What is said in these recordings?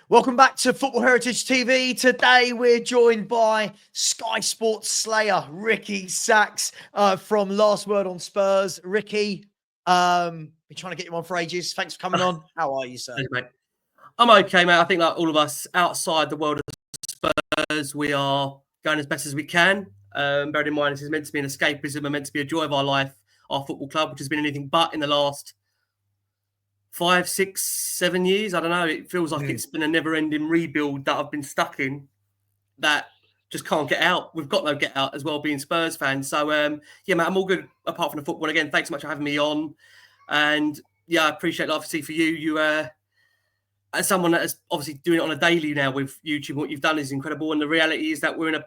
Welcome back to Football Heritage TV. Today we're joined by Sky Sports Slayer, Ricky Sachs from Last Word on Spurs. Ricky, been trying to get you on for ages. Thanks for coming on. How are you, sir? Thanks, mate. I'm okay, mate. I think like all of us outside the world of Spurs, we are going as best as we can. Bearing in mind, this is meant to be an escapism and meant to be a joy of our life, our football club, which has been anything but in the last 5, 6, 7 years. I don't know. It feels like it's been a never-ending rebuild that I've been stuck in that just can't get out. We've got no get out as well, being Spurs fans. So, yeah, mate, I'm all good apart from the football. Again, thanks so much for having me on. And, yeah, I appreciate, obviously, for you, as someone that is obviously doing it on a daily now with YouTube, what you've done is incredible. And the reality is that we're in a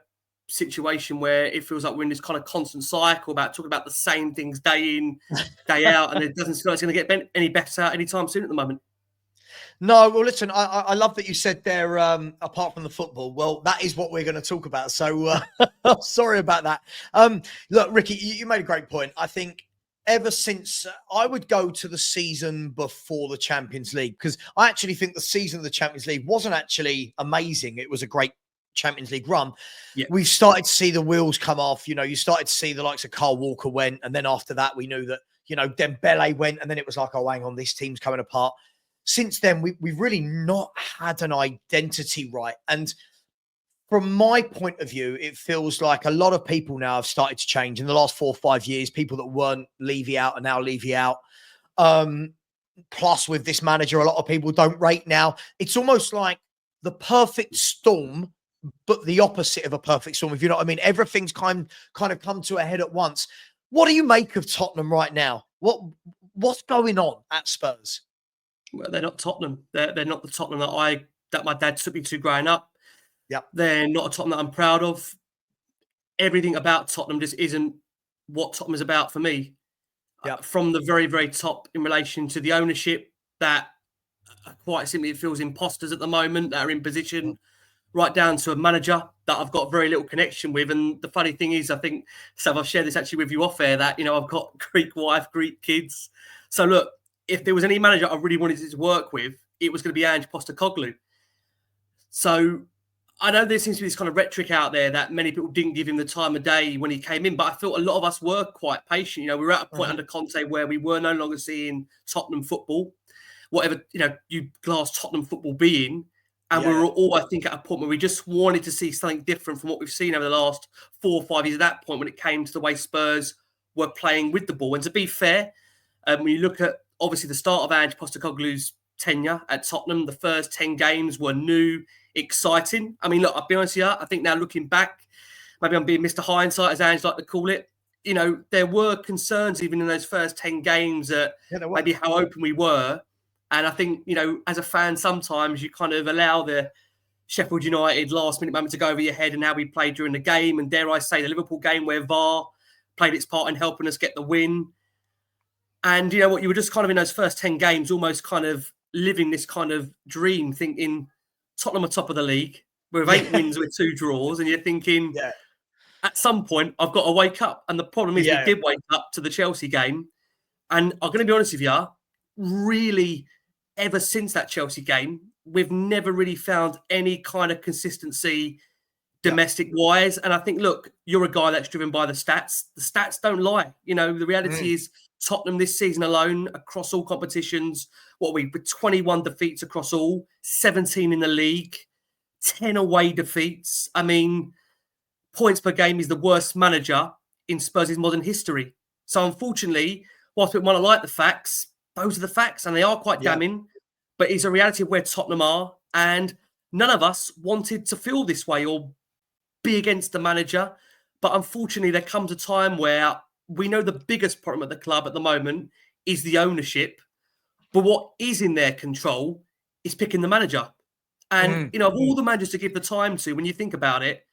situation where it feels like we're in this kind of constant cycle about talking about the same things day in, day out, and it doesn't feel like it's going to get any better anytime soon at the moment. No, well, listen, I love that you said there, apart from the football. Well, that is what we're going to talk about. So sorry about that. Look, Ricky, you made a great point. I think ever since I would go to the season before the Champions League, because I actually think the season of the Champions League wasn't actually amazing. It was a great Champions League run. Yeah. We started to see the wheels come off. You know, you started to see the likes of Carl Walker went. And then after that, we knew that, you know, Dembele went. And then it was like, oh, hang on, this team's coming apart. Since then, we've really not had an identity right. And from my point of view, it feels like a lot of people now have started to change in the last 4 or 5 years. People that weren't Levy out are now Levy out. Plus, with this manager, a lot of people don't rate now. It's almost like the perfect storm, but the opposite of a perfect storm, if you know what I mean. Everything's kind of come to a head at once. What do you make of Tottenham right now? What's going on at Spurs? Well, they're not Tottenham. They're not the Tottenham that my dad took me to growing up. Yep. They're not a Tottenham that I'm proud of. Everything about Tottenham just isn't what Tottenham is about for me. Yep. From the very, very top in relation to the ownership that quite simply it feels imposters at the moment that are in position, right down to a manager that I've got very little connection with. And the funny thing is, I think, Sav, I've shared this actually with you off air, that, you know, I've got Greek wife, Greek kids. So look, if there was any manager I really wanted to work with, it was going to be Ange Postecoglou. So I know there seems to be this kind of rhetoric out there that many people didn't give him the time of day when he came in, but I felt a lot of us were quite patient. You know, we were at a point under Conte where we were no longer seeing Tottenham football, whatever, you know, you class Tottenham football being. And we were all, I think, at a point where we just wanted to see something different from what we've seen over the last 4 or 5 years at that point when it came to the way Spurs were playing with the ball. And to be fair, when you look at, obviously, the start of Ange Postecoglou's tenure at Tottenham, the first 10 games were new, exciting. I mean, look, I'll be honest with you, I think now looking back, maybe I'm being Mr. Hindsight, as Ange like to call it, you know, there were concerns even in those first 10 games at maybe how open we were. And I think, you know, as a fan, sometimes you kind of allow the Sheffield United last-minute moment to go over your head and how we played during the game. And dare I say, the Liverpool game where VAR played its part in helping us get the win. And, you know what, you were just kind of in those first 10 games almost kind of living this kind of dream, thinking Tottenham are top of the league with 8 wins with 2 draws. And you're thinking, at some point, I've got to wake up. And the problem is we did wake up to the Chelsea game. And I'm going to be honest with you, really, ever since that Chelsea game, we've never really found any kind of consistency domestic-wise. And I think, look, you're a guy that's driven by the stats. The stats don't lie. You know, the reality is Tottenham this season alone, across all competitions, with 21 defeats across all, 17 in the league, 10 away defeats. I mean, points per game is the worst manager in Spurs' modern history. So unfortunately, whilst we want to like the facts, those are the facts, and they are quite damning. But it's a reality of where Tottenham are, and none of us wanted to feel this way or be against the manager. But unfortunately, there comes a time where we know the biggest problem at the club at the moment is the ownership. But what is in their control is picking the manager. And, you know, of all the managers to give the time to, when you think about it,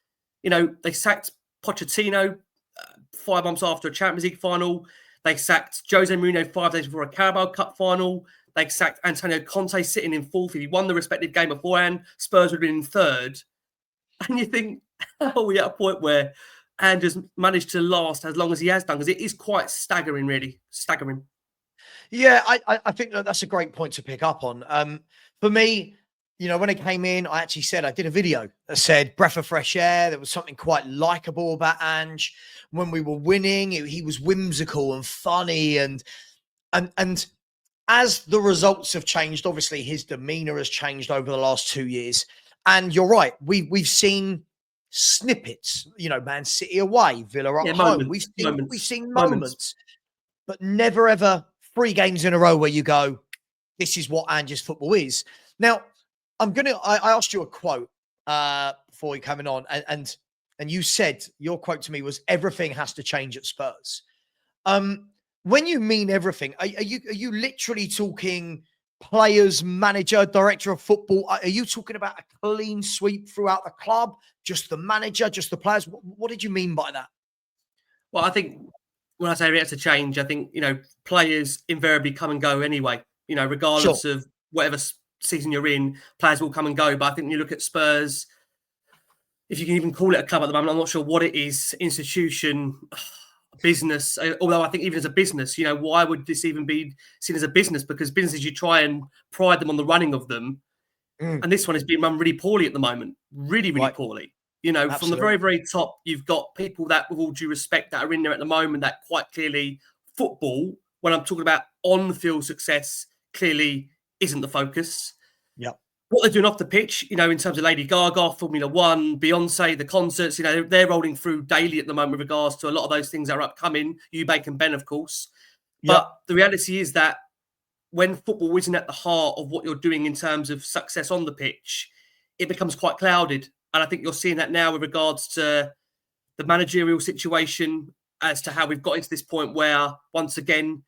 you know, they sacked Pochettino 5 months after a Champions League final. They sacked Jose Mourinho 5 days before a Carabao Cup final. They sacked Antonio Conte sitting in 4th. If he won the respective game beforehand, Spurs would have been in 3rd. And you think, how are we at a point where Ange has managed to last as long as he has done? Because it is quite staggering, really. Staggering. Yeah, I think that's a great point to pick up on. For me, when I came in, I actually said, I did a video that said breath of fresh air. There was something quite likable about Ange. When we were winning, he was whimsical and funny. And as the results have changed, obviously his demeanor has changed over the last 2 years. And you're right. We've seen snippets, Man City away, Villa at home. We've seen moments, but never ever 3 games in a row where you go, this is what Ange's football is. Now, I asked you a quote before you coming on, and you said, your quote to me was, everything has to change at Spurs. When you mean everything, are you literally talking players, manager, director of football? Are you talking about a clean sweep throughout the club? Just the manager, just the players? What did you mean by that? Well, I think when I say it has to change, I think, players invariably come and go anyway, regardless of whatever season you're in, players will come and go. But I think when you look at Spurs, if you can even call it a club at the moment, I'm not sure what it is, institution, business, although I think even as a business, why would this even be seen as a business? Because businesses, you try and pride them on the running of them. And this one is being run really poorly at the moment, really poorly. Absolutely. From the very, very top, you've got people that, with all due respect, that are in there at the moment that quite clearly football, when I'm talking about on-field success, clearly isn't the focus. Yeah. What they're doing off the pitch, in terms of Lady Gaga, Formula One, Beyonce, the concerts, they're rolling through daily at the moment with regards to a lot of those things that are upcoming. Eubank and Ben, of course. But the reality is that when football isn't at the heart of what you're doing in terms of success on the pitch, it becomes quite clouded. And I think you're seeing that now with regards to the managerial situation, as to how we've got into this point where, once again,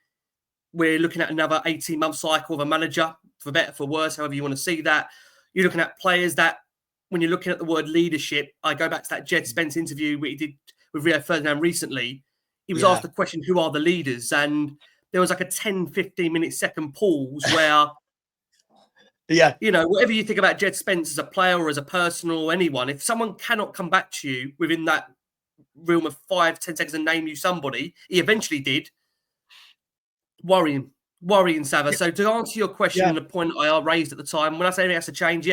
we're looking at another 18-month cycle of a manager, for better, for worse, however you want to see that. You're looking at players that, when you're looking at the word leadership, I go back to that Jed Spence interview he did with Rio Ferdinand recently. He was asked the question, who are the leaders? And there was like a 10, 15-minute second pause where, whatever you think about Jed Spence as a player or as a person or anyone, if someone cannot come back to you within that realm of 5-10 seconds and name you somebody, he eventually did, worrying, Sava. So to answer your question and the point I raised at the time, when I say everything has to change,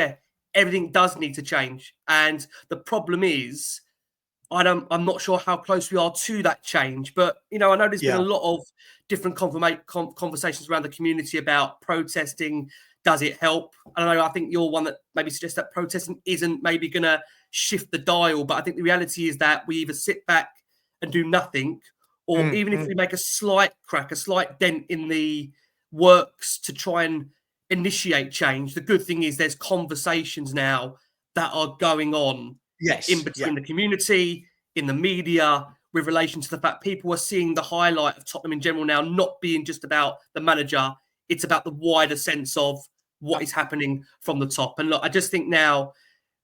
everything does need to change. And the problem is, I'm not sure how close we are to that change. But, I know there's been a lot of different conversations around the community about protesting. Does it help? I don't know. I think you're one that maybe suggests that protesting isn't maybe going to shift the dial. But I think the reality is that we either sit back and do nothing, or even if we make a slight crack, a slight dent in the works to try and initiate change. The good thing is there's conversations now that are going on in between the community, in the media, with relation to the fact people are seeing the highlight of Tottenham in general now not being just about the manager. It's about the wider sense of what is happening from the top. And look, I just think now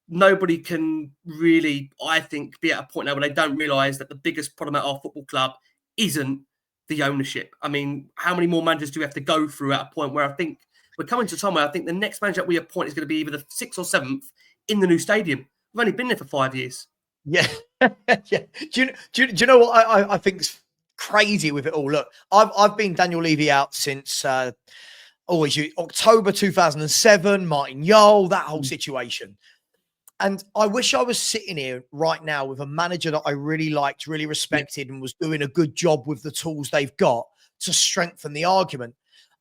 nobody can really, I think, be at a point now where they don't realise that the biggest problem at our football club isn't the ownership. I mean, how many more managers do we have to go through at a point where I think we're coming to a time where I think the next manager that we appoint is going to be either the 6th or 7th in the new stadium. We've only been there for 5 years. Yeah. Do you know what I think's crazy with it all? Look, I've been Daniel Levy out since October 2007, Martin Yole, that whole situation. And I wish I was sitting here right now with a manager that I really liked, really respected, and was doing a good job with the tools they've got to strengthen the argument.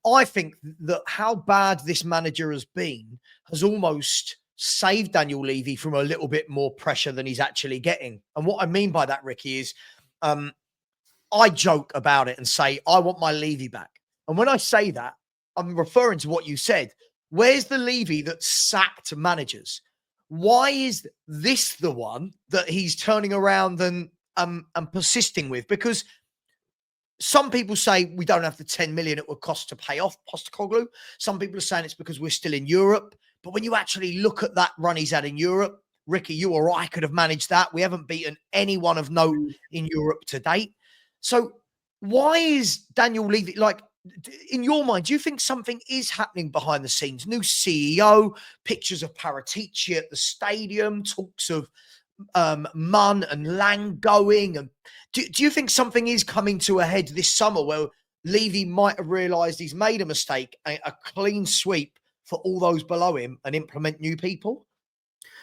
I think that how bad this manager has been has almost saved Daniel Levy from a little bit more pressure than he's actually getting. And what I mean by that, Ricky, is I joke about it and say, I want my Levy back. And when I say that, I'm referring to what you said. Where's the Levy that sacked managers? Why is this the one that he's turning around and persisting with? Because some people say we don't have the 10 million it would cost to pay off Postecoglou. Some people are saying it's because we're still in Europe. But when you actually look at that run he's had in Europe, Ricky, you or I could have managed that. We haven't beaten anyone of note in Europe to date. So why is Daniel Levy, like, in your mind, do you think something is happening behind the scenes? New CEO, pictures of Paratici at the stadium, talks of Munn and Lang going. And do you think something is coming to a head this summer where Levy might have realised he's made a mistake, a clean sweep for all those below him and implement new people?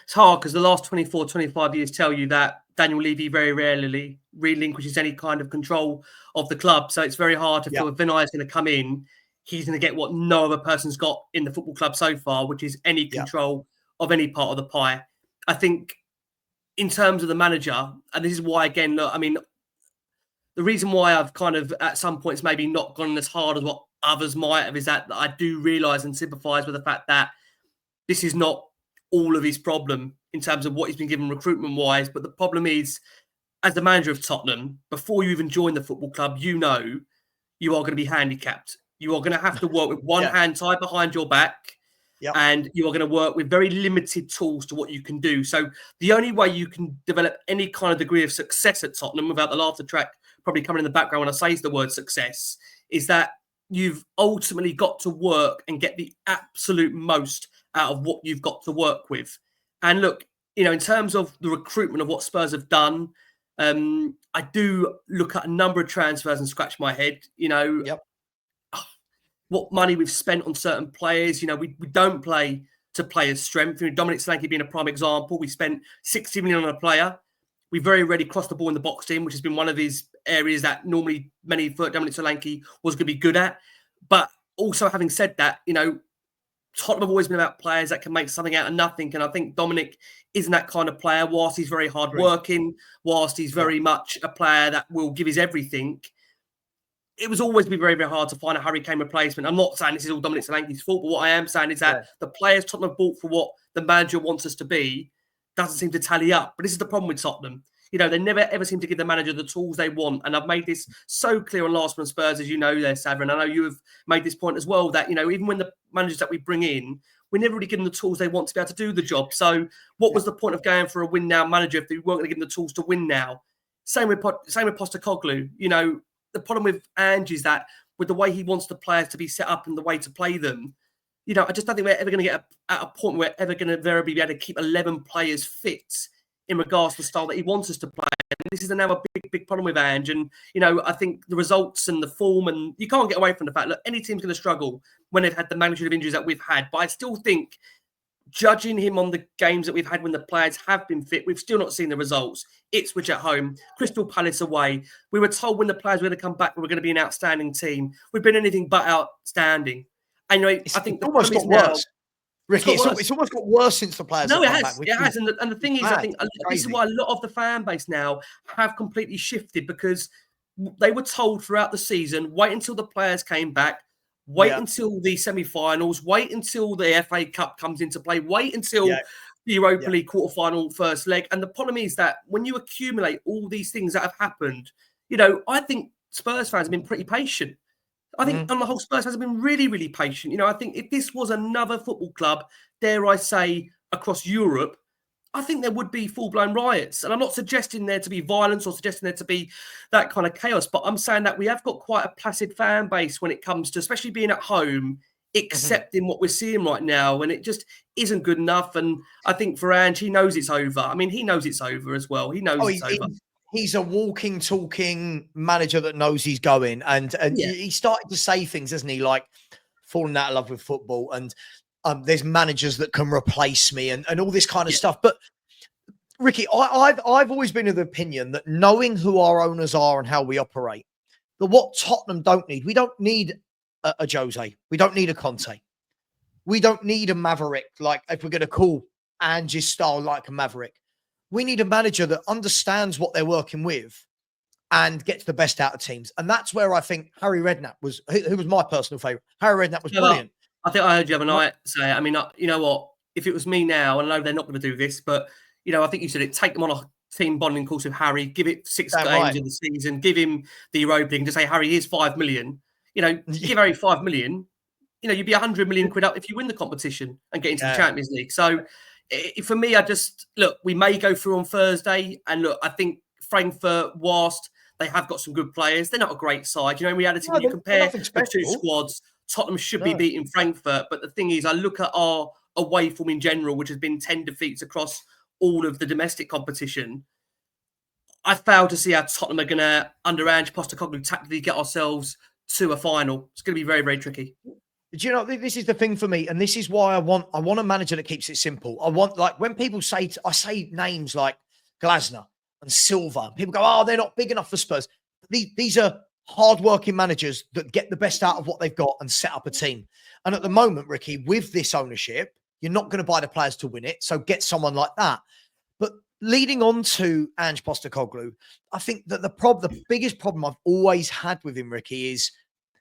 It's hard because the last 24, 25 years tell you that Daniel Levy very rarely relinquishes any kind of control of the club. So it's very hard to feel if Vinay is going to come in, he's going to get what no other person's got in the football club so far, which is any control of any part of the pie. I think in terms of the manager, and this is why, again, look, I mean, the reason why I've kind of at some points maybe not gone as hard as what others might have is that I do realise and sympathise with the fact that this is not all of his problem in terms of what he's been given recruitment-wise. But the problem is, as the manager of Tottenham, before you even join the football club, you know you are going to be handicapped. You are going to have to work with one hand tied behind your back, and you are going to work with very limited tools to what you can do. So the only way you can develop any kind of degree of success at Tottenham, without the laughter track probably coming in the background when I say the word success, is that you've ultimately got to work and get the absolute most out of what you've got to work with. And look, you know, in terms of the recruitment of what Spurs have done, I do look at a number of transfers and scratch my head. You know, what money we've spent on certain players. You know, we don't play to players' strength. You know, Dominic Solanke being a prime example. We spent 60 million on a player. We very rarely crossed the ball in the box team, which has been one of his areas that normally many for Dominic Solanke was going to be good at. But also, having said that, you know, Tottenham have always been about players that can make something out of nothing. And I think Dominic isn't that kind of player. Whilst he's very hard-working, whilst he's very much a player that will give his everything, it was always been very, very hard to find a Harry Kane replacement. I'm not saying this is all Dominic Solanke's fault, but what I am saying is that the players Tottenham have bought for what the manager wants us to be doesn't seem to tally up. But this is the problem with Tottenham. You know, they never, ever seem to give the manager the tools they want. And I've made this so clear on Last Man Spurs, as you know there, Savra. I know you have made this point as well, that, you know, even when the managers that we bring in, we never really give them the tools they want to be able to do the job. So what was the point of going for a win now manager if they weren't going to give them the tools to win now? Same with Postecoglou. You know, the problem with Ange is that with the way he wants the players to be set up and the way to play them, you know, I just don't think we're ever going to get at a point where we're ever going to invariably be able to keep 11 players fit in regards to the style that he wants us to play. And this is now a big, big problem with Ange. And, you know, I think the results and the form, and you can't get away from the fact that any team's going to struggle when they've had the magnitude of injuries that we've had. But I still think, judging him on the games that we've had when the players have been fit, we've still not seen the results. Ipswich at home, Crystal Palace away. We were told when the players were going to come back, we were going to be an outstanding team. We've been anything but outstanding. And, you know, I think the almost got worse. Ricky, it's almost got worse since the players have come back. It has. And the thing is, I think this is why a lot of the fan base now have completely shifted, because they were told throughout the season, wait until the players came back, wait until the semi-finals, wait until the FA Cup comes into play, wait until the Europa League quarter-final first leg. And the problem is that when you accumulate all these things that have happened, you know, I think Spurs fans have been pretty patient. I think on the whole, Spurs fans have been really, really patient. You know, I think if this was another football club, dare I say, across Europe, I think there would be full-blown riots. And I'm not suggesting there to be violence or suggesting there to be that kind of chaos, but I'm saying that we have got quite a placid fan base when it comes to, especially being at home, accepting what we're seeing right now. And it just isn't good enough. And I think for Ange, he knows it's over. I mean, he knows it's over as well. He knows it's over. He's a walking, talking manager that knows he's going. And he started to say things, hasn't he? Like falling out of love with football. And there's managers that can replace me and all this kind of stuff. But Ricky, I've always been of the opinion that knowing who our owners are and how we operate, that what Tottenham don't need, we don't need a Jose. We don't need a Conte. We don't need a Maverick, like if we're going to call Ange's style like a Maverick. We need a manager that understands what they're working with and gets the best out of teams. And that's where I think Harry Redknapp was, who was my personal favourite. Harry Redknapp was brilliant. I think I heard you the other night say, I mean, you know what? If it was me now, and I know they're not going to do this, but, you know, I think you said it, take them on a team bonding course with Harry, give it 6 games in the season, give him the Europa League, and just say, Harry, here's 5 million. You know, give Harry 5 million, you know, you'd be 100 million quid up if you win the competition and get into the Champions League. So, for me, look, we may go through on Thursday. And look, I think Frankfurt, whilst they have got some good players, they're not a great side. You know, in reality, when you compare the two squads, Tottenham should be beating Frankfurt. But the thing is, I look at our away form in general, which has been 10 defeats across all of the domestic competition. I fail to see how Tottenham are going to, under Ange Postecoglou, tactically get ourselves to a final. It's going to be very, very tricky. Do you know, this is the thing for me, and this is why I want a manager that keeps it simple. I want, like, when people say, I say names like Glasner and Silva, people go, oh, they're not big enough for Spurs. These are hard-working managers that get the best out of what they've got and set up a team. And at the moment, Ricky, with this ownership, you're not going to buy the players to win it, so get someone like that. But leading on to Ange Postecoglou, I think that the biggest problem I've always had with him, Ricky, is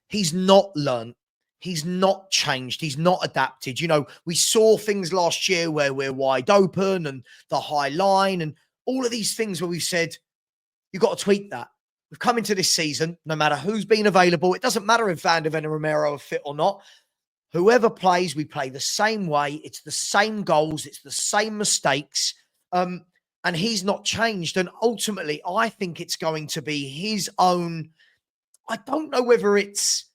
he's not learned. He's not changed. He's not adapted. You know, we saw things last year where we're wide open and the high line and all of these things where we've said, you've got to tweak that. We've come into this season, no matter who's been available. It doesn't matter if Van der Ven and Romero are fit or not. Whoever plays, we play the same way. It's the same goals. It's the same mistakes. And he's not changed. And ultimately, I think it's going to be his own, I don't know whether it's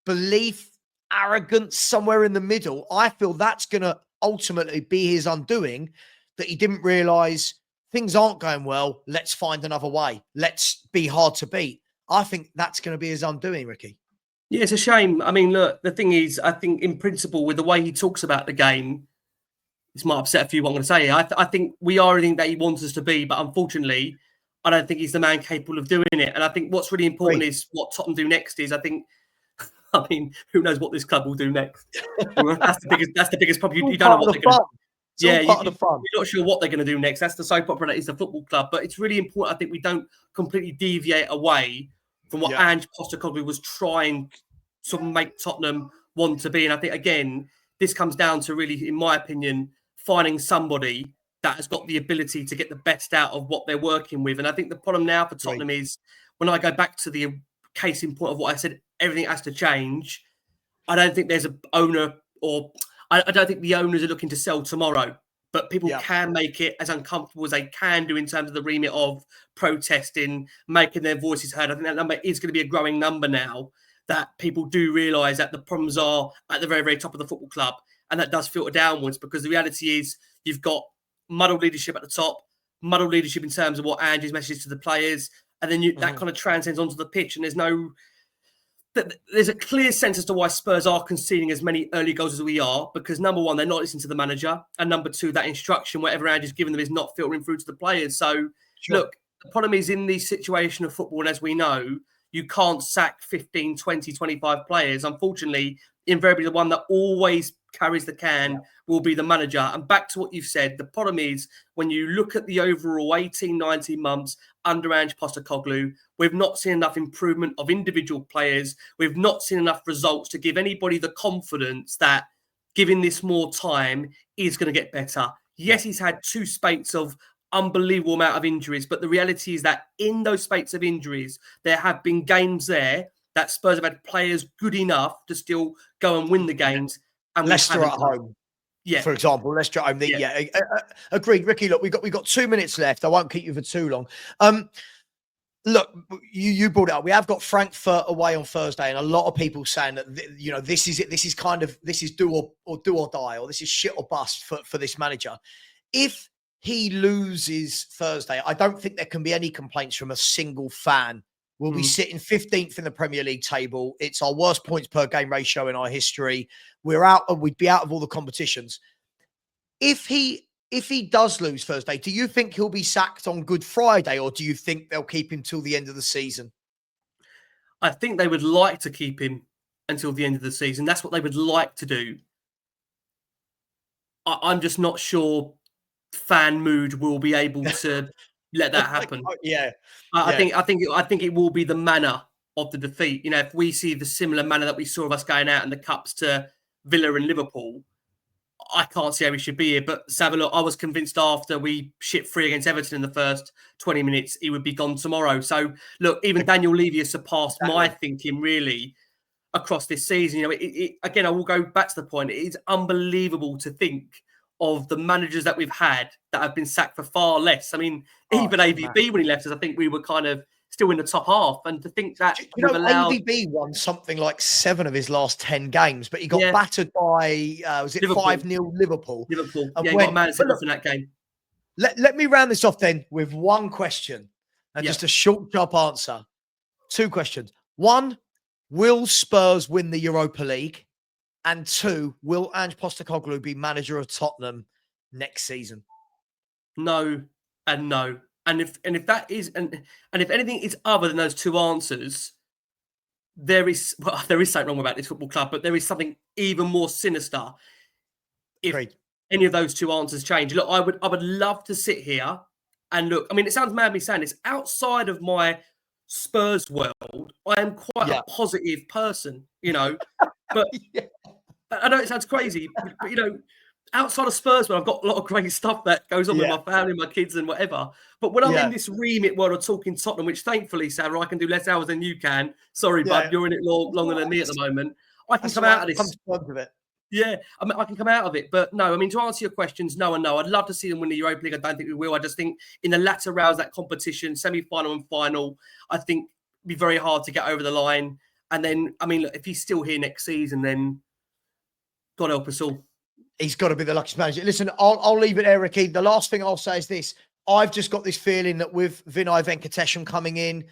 belief, arrogance, somewhere in the middle. I feel that's going to ultimately be his undoing, that he didn't realize things aren't going well. Let's find another way. Let's be hard to beat. I think that's going to be his undoing, Ricky. Yeah, it's a shame. I mean, look, the thing is, I think in principle, with the way he talks about the game, this might upset a few what I'm going to say. I think we are everything that he wants us to be, but unfortunately, I don't think he's the man capable of doing it. And I think what's really important is what Tottenham do next is, I mean, who knows what this club will do next? That's the biggest problem. You don't know what they're going to do. Yeah, you're not sure what they're going to do next. That's the soap opera that is the football club. But it's really important, I think, we don't completely deviate away from what Ange Postecoglou was trying to make Tottenham want to be. And I think, again, this comes down to really, in my opinion, finding somebody that has got the ability to get the best out of what they're working with. And I think the problem now for Tottenham is, when I go back to the case in point of what I said, everything has to change. I don't think there's an owner, or I don't think the owners are looking to sell tomorrow, but people can make it as uncomfortable as they can do in terms of the remit of protesting, making their voices heard. I think that number is going to be a growing number now, that people do realise that the problems are at the very, very top of the football club. And that does filter downwards, because the reality is you've got muddled leadership at the top, muddled leadership in terms of what Ange's message to the players, and then that kind of transcends onto the pitch. And there's a clear sense as to why Spurs are conceding as many early goals as we are, because number one, they're not listening to the manager, and number two, that instruction, whatever Ange is giving them, is not filtering through to the players. So, look, the problem is, in the situation of football, and as we know, you can't sack 15, 20, 25 players. Unfortunately, invariably, the one that always carries the can will be the manager. And back to what you've said, the problem is, when you look at the overall 18, 19 months under Ange Postecoglou, we've not seen enough improvement of individual players. We've not seen enough results to give anybody the confidence that giving this more time is going to get better. Yes, he's had two spates of unbelievable amount of injuries, but the reality is that in those spates of injuries, there have been games there that Spurs have had players good enough to still go and win the games. And Leicester at home, for example. Leicester at home. Agreed, Ricky. Look, we got 2 minutes left. I won't keep you for too long. Look, you brought it up. We have got Frankfurt away on Thursday, and a lot of people saying that this is it. This is do or die, or this is shit or bust for this manager. If he loses Thursday, I don't think there can be any complaints from a single fan. We'll be sitting 15th in the Premier League table. It's our worst points per game ratio in our history. We'd be out of all the competitions. If he does lose Thursday, do you think he'll be sacked on Good Friday, or do you think they'll keep him till the end of the season? I think they would like to keep him until the end of the season. That's what they would like to do. I'm just not sure fan mood will be able to let that happen. I think it will be the manner of the defeat. If we see the similar manner that we saw of us going out in the cups to Villa and Liverpool, I can't see how we should be here. But Savile, I was convinced after we shipped 3 against Everton in the first 20 minutes, he would be gone tomorrow. So look, even Daniel Levy has surpassed my thinking really across this season. Again, I will go back to the point. It is unbelievable to think of the managers that we've had that have been sacked for far less. I mean, even AVB, when he left us, I think we were kind of still in the top half. And to think that AVB won something like 7 of his last 10 games, but he got battered by, was it 5-0 Liverpool? Liverpool. He got Man City in that game. Let me round this off then with one question and just a short, sharp answer. 2 questions. 1, will Spurs win the Europa League? And 2, will Ange Postecoglou be manager of Tottenham next season? No and no. And if that is and if anything is other than those 2 answers, there is something wrong about this football club, but there is something even more sinister if Great. any of those 2 answers change. Look, I would love to sit here and look. I mean, it sounds mad me saying this. Outside of my Spurs world, I am quite a positive person, you know. But I know it sounds crazy, but you know, outside of Spurs, I've got a lot of great stuff that goes on with my family, my kids, and whatever. But when I'm in this remit world of talking Tottenham, which thankfully, Sarah, I can do less hours than you can. Sorry, bud, you're in it longer than me at the moment. I can come out of this. Yeah, I mean, I can come out of it. But no, I mean, to answer your questions, no and no. I'd love to see them win the Europa League. I don't think we will. I just think in the latter rounds, that competition, semi-final and final, I think it'd be very hard to get over the line. And then, I mean, look, if he's still here next season, then God help us all. He's got to be the luckiest manager. Listen, I'll leave it there, Ricky. The last thing I'll say is this. I've just got this feeling that with Vinay Venkatesham coming in,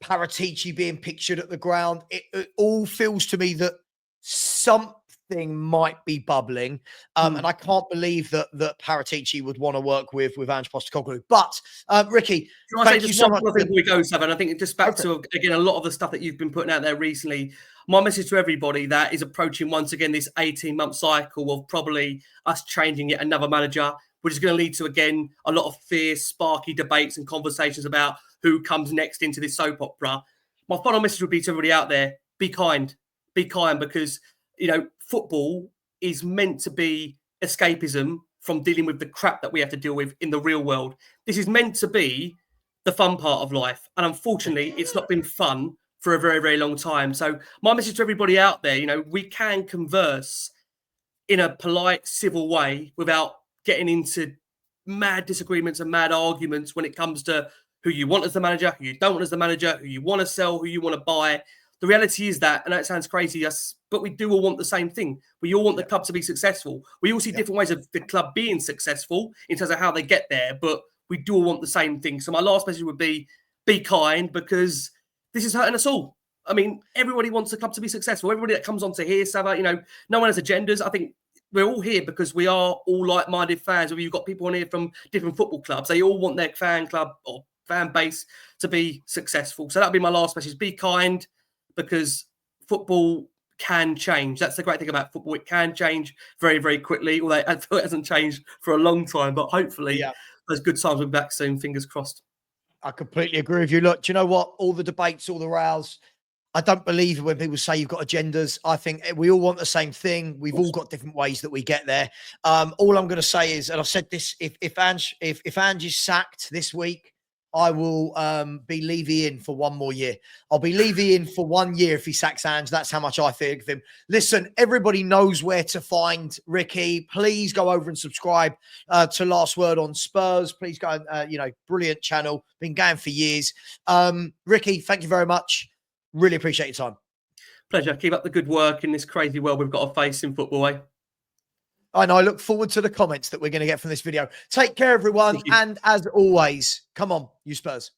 Paratici being pictured at the ground, it all feels to me that something might be bubbling. And I can't believe that Paratici would want to work with Ange Postecoglou. But, Ricky, thank you so much. Before we go, Savan, I think just back to, again, a lot of the stuff that you've been putting out there recently. My message to everybody that is approaching, once again, this 18-month cycle of probably us changing yet another manager, which is going to lead to, again, a lot of fierce, sparky debates and conversations about who comes next into this soap opera. My final message would be to everybody out there, be kind. Be kind, because, you know, football is meant to be escapism from dealing with the crap that we have to deal with in the real world. This is meant to be the fun part of life. And unfortunately, it's not been fun for a very, very long time. So my message to everybody out there, you know, we can converse in a polite, civil way without getting into mad disagreements and mad arguments when it comes to who you want as the manager, who you don't want as the manager, who you want to sell, who you want to buy. The reality is that, and that sounds crazy, but we do all want the same thing. We all want the club to be successful. We all see different ways of the club being successful in terms of how they get there, but we do all want the same thing. So my last message would be kind, because this is hurting us all. I mean, everybody wants the club to be successful. Everybody that comes onto here, Sava, you know, no one has agendas. I think we're all here because we are all like-minded fans. You've got people on here from different football clubs. They all want their fan club or fan base to be successful. So that'll be my last message. Be kind, because football can change. That's the great thing about football. It can change very, very quickly. Although I feel it hasn't changed for a long time, but hopefully those good times will be back soon. Fingers crossed. I completely agree with you. Look, do you know what? All the debates, all the rows, I don't believe it when people say you've got agendas. I think we all want the same thing. We've all got different ways that we get there. All I'm going to say is, and I've said this, if Ange is sacked this week, I will be Levy in for one more year. I'll be Levy in for 1 year if he sacks Ange. That's how much I think of him. Listen, everybody knows where to find Ricky. Please go over and subscribe to Last Word on Spurs. Please go, brilliant channel. Been going for years. Ricky, thank you very much. Really appreciate your time. Pleasure. Keep up the good work in this crazy world we've got to face in football, eh? And I look forward to the comments that we're going to get from this video. Take care, everyone. And as always, come on, you Spurs.